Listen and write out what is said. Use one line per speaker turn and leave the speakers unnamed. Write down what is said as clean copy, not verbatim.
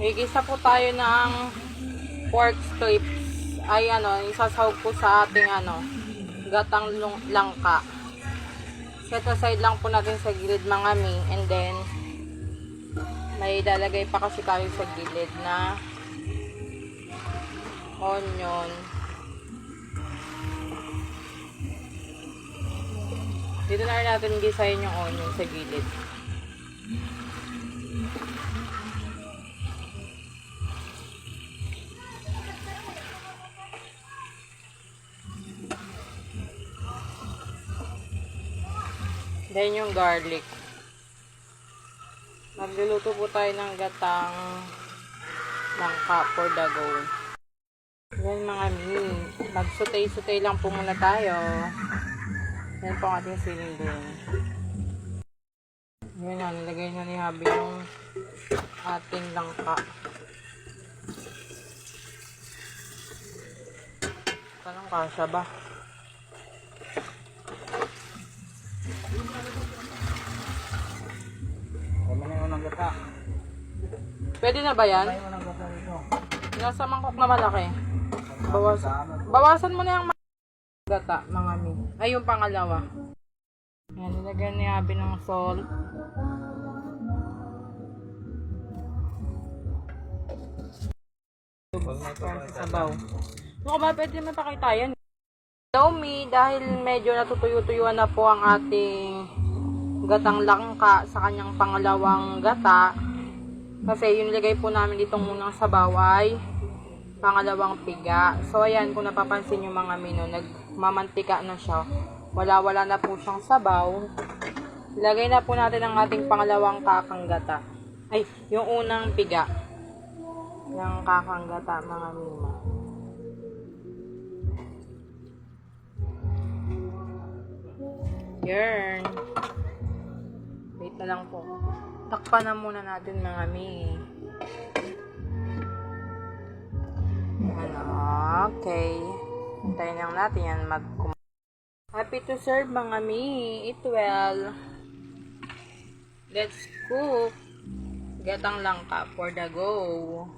Igisa po tayo ng pork strips. Ay isasahog po sa ating gatang langka. Set aside lang po natin sa gilid mga mi. And then, may ilalagay pa kasi tayo sa gilid na onion. Dito na rin natin gisahin yung onion sa gilid. Then yung garlic. Magluluto po tayo ng gatang langka for the go. Yan mga mi. Mag-sutay-sutay lang po muna tayo. Yan po ang ating siling doon. Yan na, nilagay na ni Habi yung ating langka. Tanong kasya ba? Pwede na ba yan? Nasa mangkok na malaki. Bawasan mo na yung gata, mga mi. Ay, yung pangalawa. Yan, nilagyan ni Abby ng salt. Sa sabaw. Ano ba, pwede may pakita yan. Hello mi, dahil medyo natutuyo-tuyuan na po ang ating gatang langka sa kanyang pangalawang gata. Kasi yung nilagay po namin ditong munang sabaw ay pangalawang piga. So ayan, kung napapansin yung mga mino, nagmamantika na siya. Wala-wala na po siyang sabaw. Ilagay na po natin ang ating pangalawang kakang gata. Ay, yung unang piga. Yung kakang gata, mga mino. Yarn. Wait na lang po. Takpan na muna natin mga mi. Okay. Hintayin lang natin yan Happy to serve mga mi. Eat well. Let's cook. Gatang langka for the go.